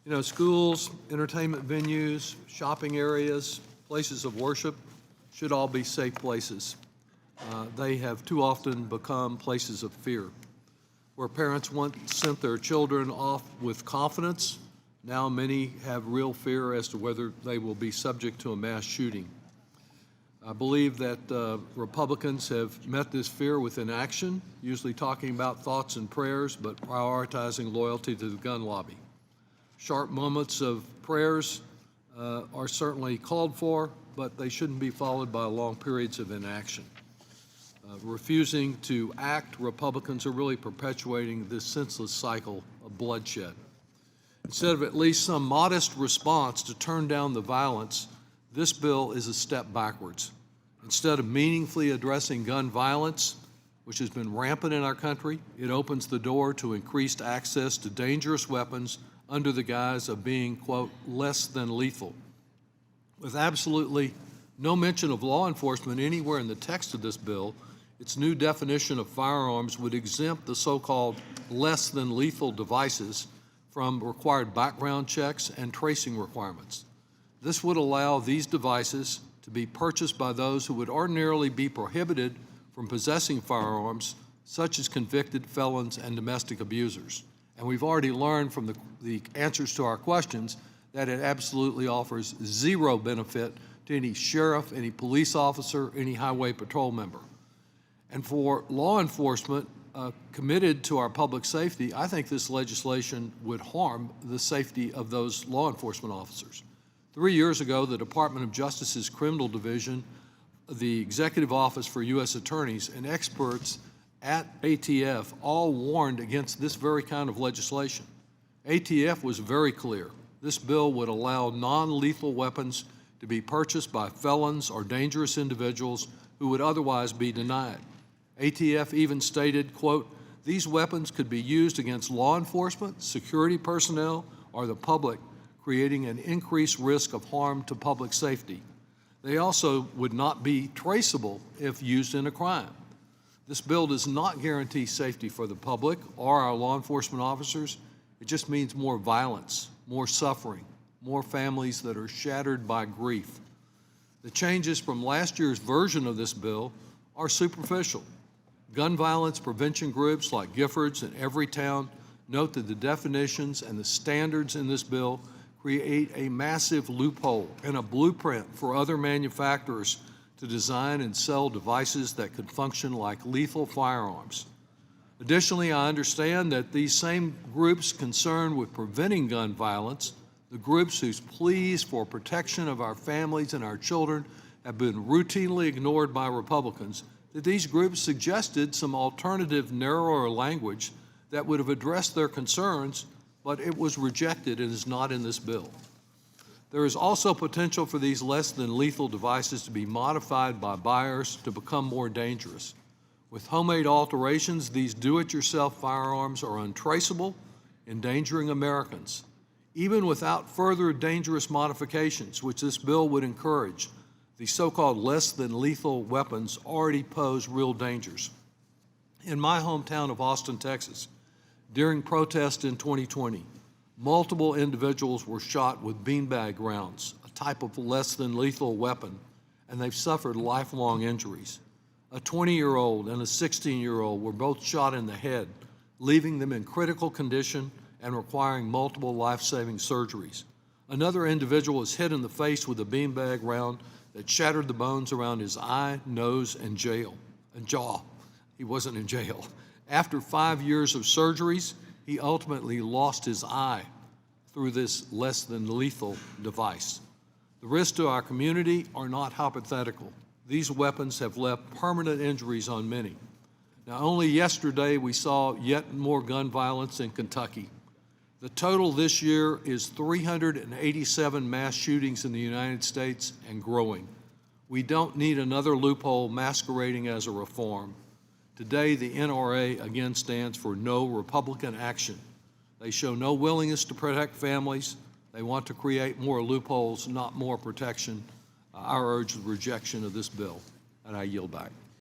You know, schools, entertainment venues, shopping areas, places of worship should all be safe places. They have too often become places of fear. Where parents once sent their children off with confidence, now many have real fear as to whether they will be subject to a mass shooting. I believe that Republicans have met this fear with inaction, usually talking about thoughts and prayers, but prioritizing loyalty to the gun lobby. Sharp moments of prayers are certainly called for, but they shouldn't be followed by long periods of inaction. Refusing to act, Republicans are really perpetuating this senseless cycle of bloodshed. Instead of at least some modest response to turn down the violence, this bill is a step backwards. Instead of meaningfully addressing gun violence, which has been rampant in our country, it opens the door to increased access to dangerous weapons under the guise of being, quote, less than lethal. With absolutely no mention of law enforcement anywhere in the text of this bill, its new definition of firearms would exempt the so-called less than lethal devices from required background checks and tracing requirements. This would allow these devices to be purchased by those who would ordinarily be prohibited from possessing firearms, such as convicted felons and domestic abusers. And we've already learned from the answers to our questions that it absolutely offers zero benefit to any sheriff, any police officer, any highway patrol member. And for law enforcement committed to our public safety, I think this legislation would harm the safety of those law enforcement officers. 3 years ago, the Department of Justice's Criminal Division, the Executive Office for U.S. Attorneys, and experts at ATF all warned against this very kind of legislation. ATF was very clear. This bill would allow non-lethal weapons to be purchased by felons or dangerous individuals who would otherwise be denied. ATF even stated, quote, these weapons could be used against law enforcement, security personnel, or the public, creating an increased risk of harm to public safety. They also would not be traceable if used in a crime. This bill does not guarantee safety for the public or our law enforcement officers. It just means more violence, more suffering, more families that are shattered by grief. The changes from last year's version of this bill are superficial. Gun violence prevention groups like Giffords in every town note that the definitions and the standards in this bill create a massive loophole and a blueprint for other manufacturers to design and sell devices that could function like lethal firearms. Additionally, I understand that these same groups concerned with preventing gun violence, the groups whose pleas for protection of our families and our children have been routinely ignored by Republicans, that these groups suggested some alternative, narrower language that would have addressed their concerns, but it was rejected and is not in this bill. There is also potential for these less than lethal devices to be modified by buyers to become more dangerous. With homemade alterations, these do-it-yourself firearms are untraceable, endangering Americans, even without further dangerous modifications, which this bill would encourage. The so-called less than lethal weapons already pose real dangers. In my hometown of Austin, Texas, during protests in 2020, multiple individuals were shot with beanbag rounds, a type of less than lethal weapon, and they've suffered lifelong injuries. A 20-year-old and a 16-year-old were both shot in the head, leaving them in critical condition and requiring multiple life-saving surgeries. Another individual was hit in the face with a beanbag round that shattered the bones around his eye, nose, and jaw. He wasn't in jail. After 5 years of surgeries, he ultimately lost his eye through this less than lethal device. The risks to our community are not hypothetical. These weapons have left permanent injuries on many. Now, only yesterday we saw yet more gun violence in Kentucky. The total this year is 387 mass shootings in the United States and growing. We don't need another loophole masquerading as a reform. Today, the NRA again stands for no Republican action. They show no willingness to protect families. They want to create more loopholes, not more protection. I urge the rejection of this bill, and I yield back.